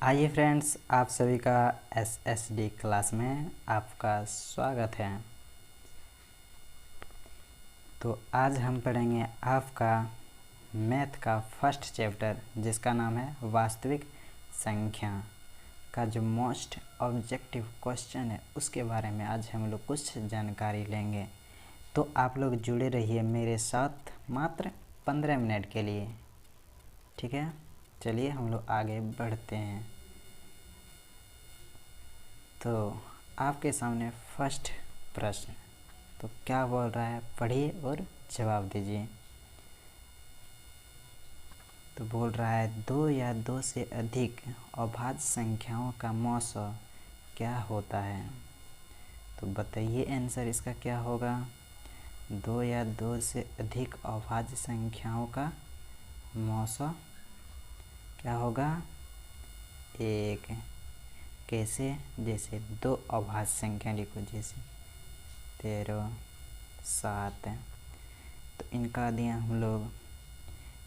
आइए फ्रेंड्स, आप सभी का एसएसडी क्लास में आपका स्वागत है। तो आज हम पढ़ेंगे आपका मैथ का फर्स्ट चैप्टर, जिसका नाम है वास्तविक संख्या का जो मोस्ट ऑब्जेक्टिव क्वेश्चन है उसके बारे में आज हम लोग कुछ जानकारी लेंगे। तो आप लोग जुड़े रहिए मेरे साथ मात्र 15 मिनट के लिए, ठीक है। चलिए हम लोग आगे बढ़ते हैं। तो आपके सामने फर्स्ट प्रश्न तो क्या बोल रहा है, पढ़िए और जवाब दीजिए। तो बोल रहा है 2 या 2 से अधिक अभाज्य संख्याओं का मौसा क्या होता है। तो बताइए आंसर इसका क्या होगा। 2 या 2 से अधिक अभाज्य संख्याओं का मौसा क्या होगा। 1। कैसे, जैसे 2 अभाज्य संख्या लिखो, जैसे 13, 7। तो इनका दिया हम लोग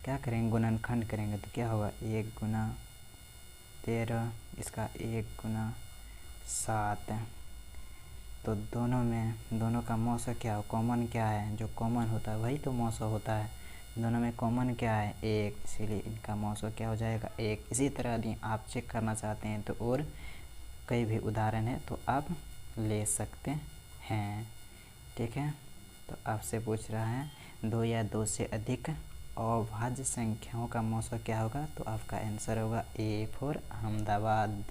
क्या करेंगे, गुणनखंड करेंगे। तो क्या होगा 1 गुना 13, इसका 1 गुना 7। तो दोनों का मौसा क्या हो, कॉमन क्या है, जो कॉमन होता है वही तो मौसा होता है। दोनों में कॉमन क्या है 1, इसीलिए इनका मौसा क्या हो जाएगा 1। इसी तरह यदि आप चेक करना चाहते हैं तो और कई भी उदाहरण है तो आप ले सकते हैं, ठीक है। तो आपसे पूछ रहा है 2 या 2 से अधिक अभाज्य संख्याओं का मौसा क्या होगा। तो आपका आंसर होगा ए फॉर अहमदाबाद।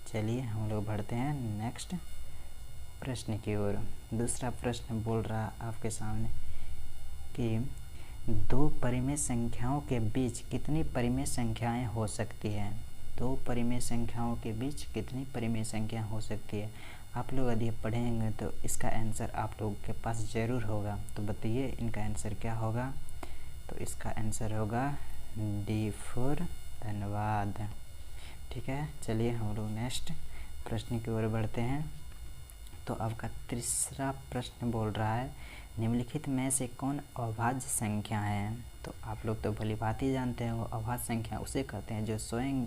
चलिए हम लोग बढ़ते हैं नेक्स्ट प्रश्न की ओर। दूसरा प्रश्न बोल रहा आपके सामने कि 2 परिमेय संख्याओं के बीच कितनी परिमेय संख्याएं हो सकती हैं। 2 परिमेय संख्याओं के बीच कितनी परिमेय संख्या हो सकती है। आप लोग यदि पढ़ेंगे तो इसका आंसर आप लोगों के पास ज़रूर होगा। तो बताइए इनका आंसर क्या होगा। तो इसका आंसर होगा डी फॉर धन्यवाद, ठीक है। चलिए हम लोग नेक्स्ट प्रश्न की ओर बढ़ते हैं। तो आपका तीसरा प्रश्न बोल रहा है निम्नलिखित में से कौन अभाज्य संख्या है। तो आप लोग तो भली बात ही जानते हैं, वो अभाज्य संख्या उसे कहते हैं जो स्वयं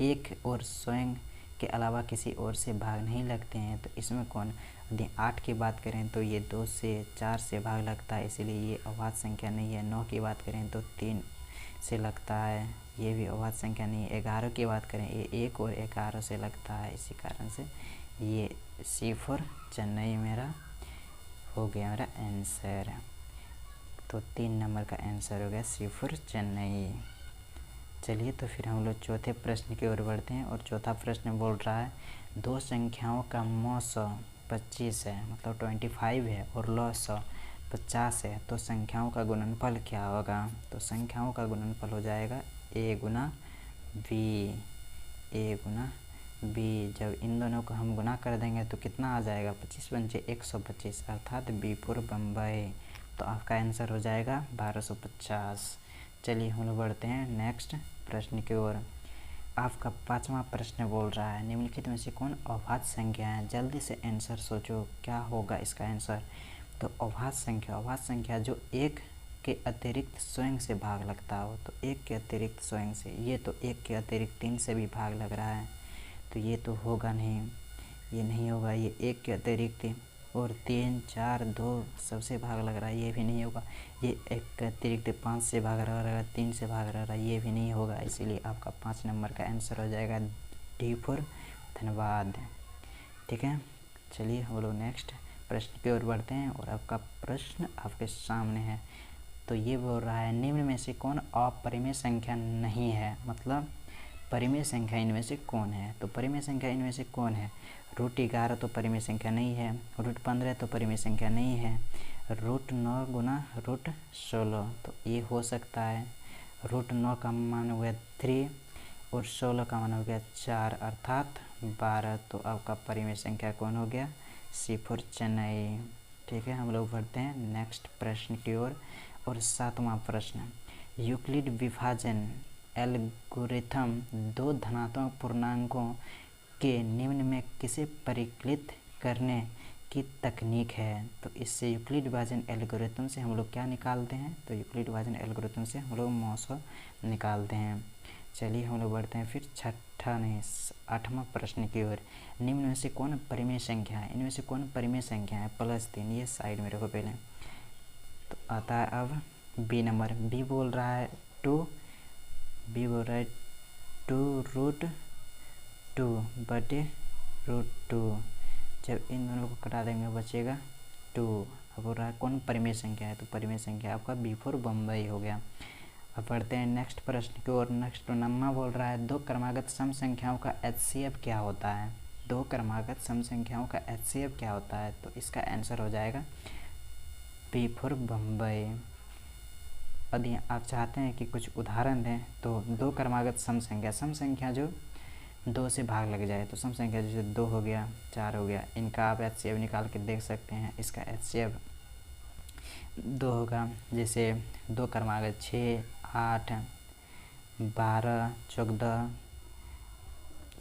एक और स्वयं के अलावा किसी और से भाग नहीं लगते हैं। तो इसमें कौन, यदि 8 की बात करें तो ये 2 से 4 से भाग लगता है, इसीलिए ये अभाज्य संख्या नहीं है। 9 की बात करें तो 3 से लगता है, ये भी अभाज्य संख्या नहीं है। 11 की बात करें ये 1 और 11 से लगता है, इसी कारण से ये सी फॉर चेन्नई मेरा हो गया मेरा आंसर। तो 3 नंबर का आंसर हो गया सी फॉर चेन्नई। चलिए तो फिर हम लोग चौथे प्रश्न की ओर बढ़ते हैं। और चौथा प्रश्न बोल रहा है 2 संख्याओं का मौसा 25 है, मतलब 25 है, और लौसा 50 है। तो संख्याओं का गुणनफल क्या होगा। तो संख्याओं का गुणनफल हो जाएगा ए गुना बी, ए गुना बी। जब इन दोनों को हम गुना कर देंगे तो कितना आ जाएगा, 25 पंचे 125, अर्थात बी फॉर बम्बई। तो आपका आंसर हो जाएगा 1250। चलिए हम लोग बढ़ते हैं नेक्स्ट प्रश्न की ओर। आपका 5वां प्रश्न बोल रहा है निम्नलिखित में से कौन अभाज्य संख्या है। जल्दी से आंसर सोचो क्या होगा इसका आंसर। तो अभाज्य संख्या जो 1 के अतिरिक्त स्वयं से भाग लगता हो। तो 1 के अतिरिक्त स्वयं से, ये तो 1 के अतिरिक्त 3 से भी भाग लग रहा है, तो ये तो होगा नहीं, ये नहीं होगा। ये 1 के अतिरिक्त और 3, 4, 2 सबसे भाग लग रहा है, ये भी नहीं होगा। ये 1 के अतिरिक्त 5 से भाग रहा है, 3 से भाग रहा है, ये भी नहीं होगा। इसीलिए आपका 5 नंबर का आंसर हो जाएगा डी फॉर धन्यवाद, ठीक है। चलिए हम लोग नेक्स्ट प्रश्न की ओर बढ़ते हैं। और आपका प्रश्न आपके सामने है। तो ये बोल रहा है निम्न में से कौन अपरिमेय संख्या नहीं है, मतलब परिमेय संख्या इनमें से कौन है। तो परिमेय संख्या इनमें से कौन है। √11 तो परिमेय संख्या नहीं है, √15 तो परिमेय संख्या नहीं है, √9 गुना √16 तो ये हो सकता है। √9 का मान हो गया 3 और 16 का मान हो गया 4, अर्थात 12। तो आपका परिमेय संख्या कौन हो गया, सी फॉर चेन्नई, ठीक है। हम लोग बढ़ते हैं नेक्स्ट प्रश्न की ओर। और 7वां प्रश्न, यूक्लिड विभाजन एल्गोरिथम 2 धनात्मक पूर्णांकों के निम्न में किसे परिकलित करने की तकनीक है। तो इससे यूक्लिड विभाजन एल्गोरिथम से हम लोग क्या निकालते हैं। तो यूक्लिड विभाजन एल्गोरिथम से हम लोग मौसा निकालते हैं। चलिए हम लोग बढ़ते हैं फिर छठा नहीं 8वां प्रश्न की ओर। निम्न में से कौन परिमेय संख्या है? इनमें से कौन परिमेय संख्या है? +3, ये साइड में रखो पहले। तो आता है अब बी नंबर। बी बोल रहा है 2, बी बोल रहा है 2√2/√2। जब इन दोनों को कटा देंगे बचेगा 2। अब बोल रहा है कौन परिमेय संख्या है? तो परिमेय संख्या आपका B4 बम्बई हो गया। अब बढ़ते हैं नेक्स्ट प्रश्न की ओर। नेक्स्ट नम्मा बोल रहा है 2 क्रमागत सम संख्याओं का HCF क्या होता है? 2 क्रमागत सम संख्याओं का HCF क्या होता है? तो इसका आंसर हो जाएगा B4 बम्बई। यदि आप चाहते हैं कि कुछ उदाहरण दें तो 2 क्रमागत सम संख्या जो 2 से भाग लग जाए, तो सम संख्या जैसे 2 हो गया, 4 हो गया, इनका आप HCF निकाल के देख सकते हैं। इसका HCF 2 होगा। जैसे 2 क्रमागत 6, 8, 12, 14,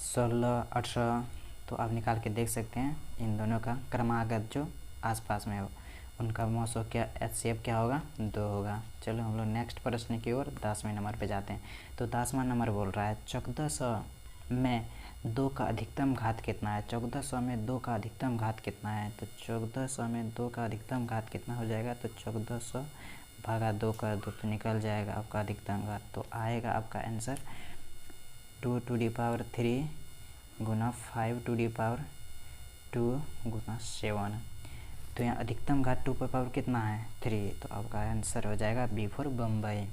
16, 18, तो आप निकाल के देख सकते हैं। इन दोनों का क्रमागत जो आसपास में हो उनका मौसो क्या HCF क्या होगा? 2 होगा। चलो हम लोग नेक्स्ट प्रश्न की ओर 10वें नंबर पे जाते हैं। तो 10वां नंबर बोल रहा है 1400 में 2 का अधिकतम घात कितना है? 1400 में 2 का अधिकतम घात कितना है? तो 1400 में 2 का अधिकतम घात कितना हो जाएगा? तो 1400 भागा 2 कर दो तो निकल जाएगा आपका अधिकतम घात। तो आएगा आपका आंसर 2⁻³ गुना 5⁻² गुना 7। तो यहाँ अधिकतम घात 2 कितना है? 3। तो आपका आंसर हो जाएगा B4 बम्बई।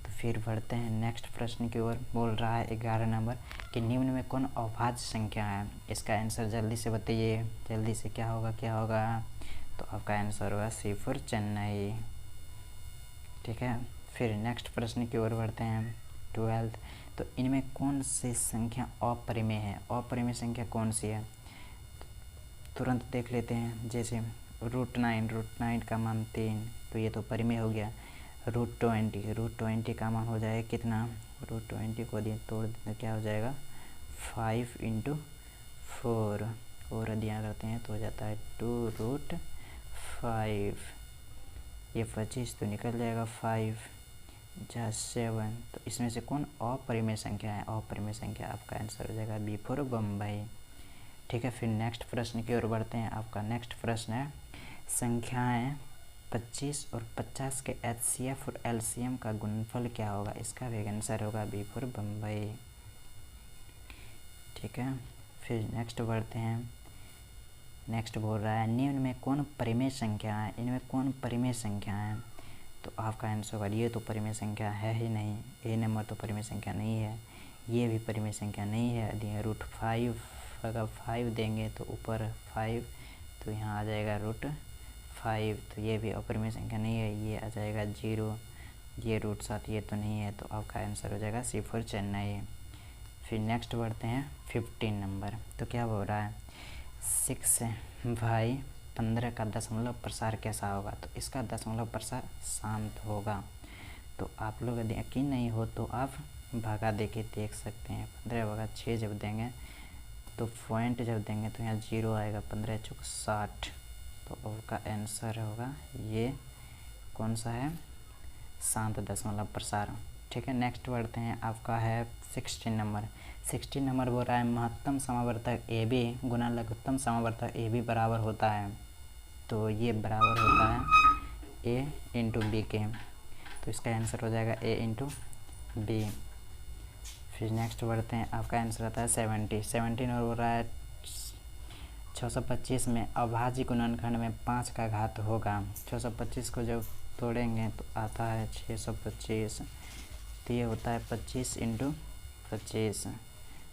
तो फिर बढ़ते हैं नेक्स्ट प्रश्न की ओर। बोल रहा है 11 नंबर कि निम्न में कौन अभाज्य संख्या है? इसका आंसर जल्दी से बताइए, जल्दी से क्या होगा? तो आपका आंसर होगा C4 चेन्नई। ठीक है, फिर नेक्स्ट प्रश्न की ओर बढ़ते हैं 12। तो इनमें कौन सी संख्या अपरिमेय है? अपरिमेय संख्या कौन सी है? तुरंत देख लेते हैं। जैसे √9 का मान 3, तो ये तो परिमेय हो गया। √20 का मान हो जाएगा कितना? √20 को यदि तोड़ दें तो क्या हो जाएगा? 5 × 4, और यदि यहाँ करते हैं तो हो जाता है 2√5। ये 25 तो निकल जाएगा 5 + 7। तो इसमें से कौन अपरिमेय संख्या है? अपरिमेय संख्या आपका आंसर हो जाएगा B4 बम्बई। ठीक है, फिर नेक्स्ट प्रश्न की ओर बढ़ते हैं। आपका नेक्स्ट प्रश्न है संख्याएं 25 और 50 के HCF और LCM का गुणनफल क्या होगा? इसका भी आंसर होगा B4 बम्बई। ठीक है, फिर नेक्स्ट बढ़ते हैं। नेक्स्ट बोल रहा है निम्न में कौन परिमेय संख्या है? इनमें कौन परिमेय संख्या है? तो आपका आंसर होगा ये तो परिमेय संख्या है ही नहीं। A नंबर तो परिमेय संख्या नहीं है, ये भी परिमेय संख्या नहीं है। यदि √5 अगर 5 देंगे तो ऊपर 5, तो यहाँ आ जाएगा √5, तो ये भी अपरिमेय संख्या नहीं है। ये आ जाएगा 0, ये √7 ये तो नहीं है। तो आपका आंसर हो जाएगा C4 चेन्नई। फिर नेक्स्ट बढ़ते हैं 15 नंबर। तो क्या बोल रहा है 6/15 का दशमलव प्रसार कैसा होगा? तो इसका दशमलव प्रसार शांत होगा। तो आप लोग यदि यकीन नहीं हो तो आप भागा दे के देख सकते हैं। 15/6 जब देंगे तो पॉइंट जब देंगे तो यहाँ 0 आएगा। 15 × 60, तो आपका आंसर होगा ये कौन सा है? शांत दशमलव प्रसार। ठीक है, नेक्स्ट बढ़ते हैं। आपका है 16 नंबर। 16 नंबर बोल रहा है महत्तम समावर्तक AB गुना लघुत्तम समावर्तक AB बराबर होता है। तो ये बराबर होता है A × B के। तो इसका आंसर हो जाएगा A × B। फिर नेक्स्ट बढ़ते हैं। आपका आंसर आता है 17 और बोल रहा है 625 में अभाज्य गुणनखंड में 5 का घात होगा। 625 को जब तोड़ेंगे तो आता है 625, तो ये होता है 25 × 25,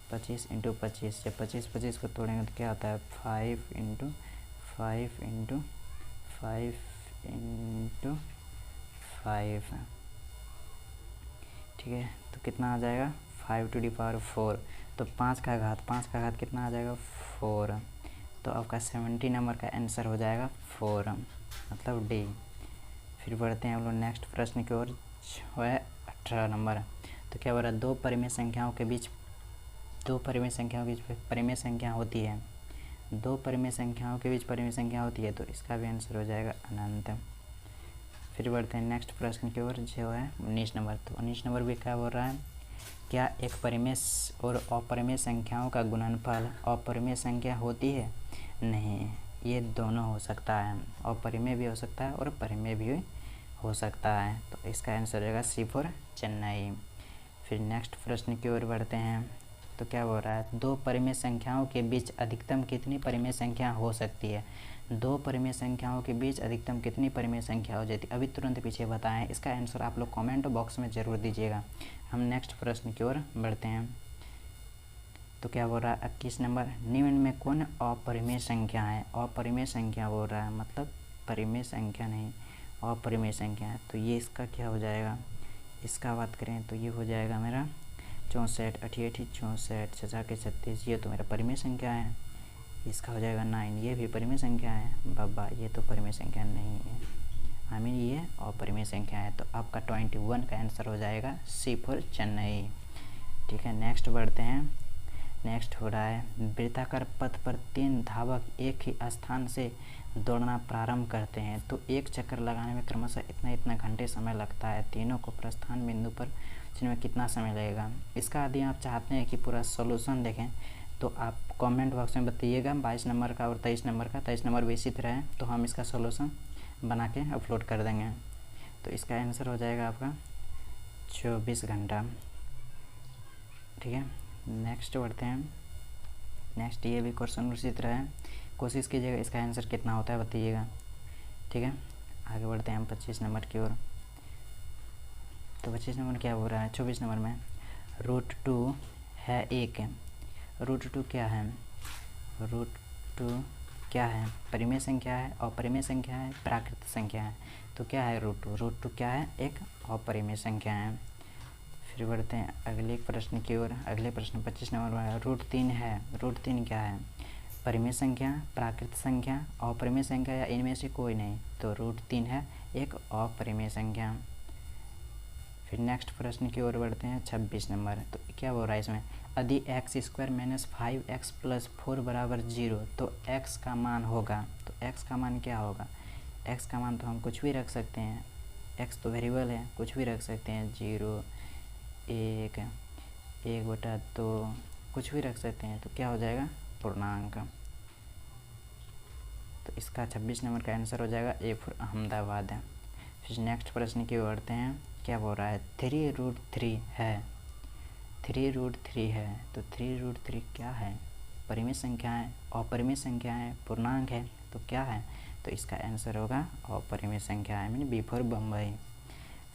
25 × 25। जब 25 को तोड़ेंगे तो क्या होता है 5 × 5 × 5 × 5। ठीक है, तो कितना आ जाएगा 5⁴। तो 5 का घात कितना आ जाएगा 4। तो आपका 70 नंबर का आंसर हो जाएगा 4, मतलब D। फिर बढ़ते हैं हम लोग नेक्स्ट प्रश्न की ओर, जो है 18 नंबर। तो क्या बोल रहा है दो परिमेय संख्याओं के बीच परिमेय संख्या होती है। 2 परिमेय संख्याओं के बीच परिमेय संख्या होती है, तो इसका भी आंसर हो जाएगा अनंत। फिर बढ़ते हैं नेक्स्ट प्रश्न की ओर, जो है 19 नंबर। तो 19 नंबर भी क्या बोल रहा है क्या एक परिमेय और अपरिमेय संख्याओं का गुणनफल अपरिमेय संख्या होती है? नहीं, ये दोनों हो सकता है, अपरिमेय भी हो सकता है और परिमेय भी हो सकता है। तो इसका आंसर रहेगा सी फॉर चेन्नई। फिर नेक्स्ट प्रश्न की ओर बढ़ते हैं। तो क्या हो रहा है, दो परिमेय संख्याओं के बीच अधिकतम कितनी परिमेय संख्या हो सकती है? दो परिमेय संख्याओं के बीच अधिकतम कितनी परिमेय संख्या हो जाती है? अभी तुरंत पीछे बताएं। इसका आंसर आप लोग कमेंट बॉक्स में ज़रूर दीजिएगा। हम नेक्स्ट प्रश्न की ओर बढ़ते हैं। तो क्या बोल रहा है 21 नंबर, निम्न में कौन अपरिमेय संख्या है? अपरिमेय संख्या बोल रहा है, मतलब परिमेय संख्या नहीं, अपरिमेय संख्या है। तो ये इसका क्या हो जाएगा? इसका बात करें तो ये हो जाएगा मेरा 64, 88, 64, 66, ये तो मेरा परिमेय संख्या है। इसका हो जाएगा 9, ये भी परिमेय संख्या है। बाबा ये तो परिमेय संख्या नहीं है, ये अपरिमेय संख्या है। तो आपका 21 का आंसर हो जाएगा सी फॉर चेन्नई। ठीक है, नेक्स्ट बढ़ते हैं। नेक्स्ट हो रहा है, वृत्ताकार पथ पर 3 धावक एक ही स्थान से दौड़ना प्रारंभ करते हैं तो एक चक्कर लगाने में क्रमशः इतना घंटे समय लगता है। तीनों को प्रस्थान बिंदु पर में कितना समय लगेगा? इसका यदि आप चाहते हैं कि पूरा सॉल्यूशन देखें तो आप कमेंट बॉक्स में बताइएगा 22 नंबर का और 23 नंबर का। 23 नंबर भी इसी तरह है, तो हम इसका सॉल्यूशन बना के अपलोड कर देंगे। तो इसका आंसर हो जाएगा आपका 24 घंटा। ठीक है, नेक्स्ट बढ़ते हैं। नेक्स्ट ये भी क्वेश्चन उसी तरह है, कोशिश कीजिएगा इसका आंसर कितना होता है बताइएगा। ठीक है, आगे बढ़ते हैं हम 25 नंबर की ओर। तो 25 नंबर क्या हो रहा है, 24 नंबर में √2 है 1। √2 क्या है? √2 क्या है? परिमेय संख्या है, अपरिमेय संख्या है, प्राकृत संख्या है। तो क्या है √2? √2 क्या है? एक अपरिमेय संख्या है। फिर बढ़ते हैं अगले प्रश्न की ओर। अगले प्रश्न 25 नंबर में √3 है। √3 क्या है? परिमेय संख्या, प्राकृत संख्या, अपरिमेय संख्या या इनमें से कोई नहीं। तो √3 है एक अपरिमेय संख्या। फिर नेक्स्ट प्रश्न की ओर बढ़ते हैं 26 नंबर। तो क्या बोल रहा है इसमें, यदि x² - 5x + 4 = 0 तो x का मान होगा। तो x का मान क्या होगा? x का मान तो हम कुछ भी रख सकते हैं, x तो वेरिएबल है, कुछ भी रख सकते हैं। 0, 1, 1/2 कुछ भी रख सकते हैं। तो क्या हो जाएगा? पूर्णांक। तो इसका 26 नंबर का आंसर हो जाएगा ए फॉर अहमदाबाद है। फिर नेक्स्ट प्रश्न की ओर बढ़ते हैं। क्या बोल रहा है, 3√3 है। 3√3 है। तो 3√3 क्या है? परिमेय संख्या है, अपरिमेय संख्या है, पूर्णांक है। तो क्या है? तो इसका आंसर होगा अपरिमेय संख्या है, बी फॉर बम्बई।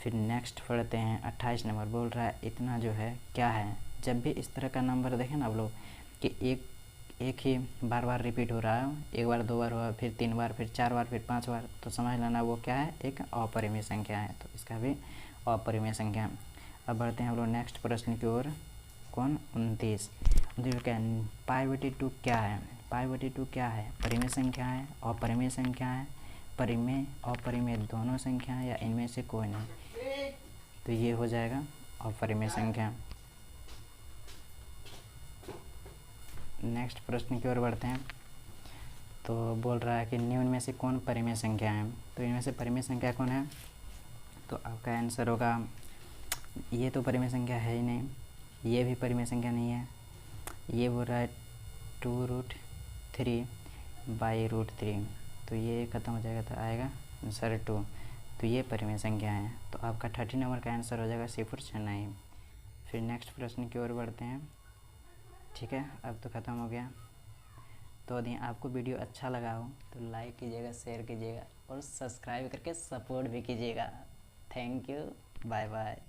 फिर नेक्स्ट पढ़ते हैं 28 नंबर। बोल रहा है इतना जो है क्या है? जब भी इस तरह का नंबर देखें ना आप लोग कि एक ही बार रिपीट हो रहा है, 1 बार 2 बार हुआ, फिर 3 बार, फिर 4 बार, फिर 5 बार, तो समझ लेना वो क्या है? एक अपरिमेय संख्या है। तो इसका भी अपरिमेय संख्या। अब बढ़ते हैं हम लोग नेक्स्ट प्रश्न की ओर। कौन? 29 क्या है? π/2 क्या है? π/2 क्या है? परिमेय संख्या है, अपरिमेय संख्या है, परिमेय अपरिमेय दोनों संख्या है या इनमें से कोई नहीं। तो ये हो जाएगा अपरिमेय संख्या। नेक्स्ट प्रश्न की ओर बढ़ते हैं। तो बोल रहा है कि निम्न में से कौन परिमेय संख्या है? तो इनमें से परिमेय संख्या कौन है? तो आपका आंसर होगा, ये तो परिमेय संख्या है ही नहीं, ये भी परिमेय संख्या नहीं है। ये बोल रहा है 2√3/√3, तो ये ख़त्म हो जाएगा तो आएगा आंसर 2। तो ये परिमेय संख्या है। तो आपका 30 नंबर का आंसर हो जाएगा सी फॉर चेन्नई। फिर नेक्स्ट प्रश्न की ओर बढ़ते हैं। ठीक है, अब तो ख़त्म हो गया। तो यदि आपको वीडियो अच्छा लगा हो तो लाइक कीजिएगा, शेयर कीजिएगा और सब्सक्राइब करके सपोर्ट भी कीजिएगा। Thank you, bye bye.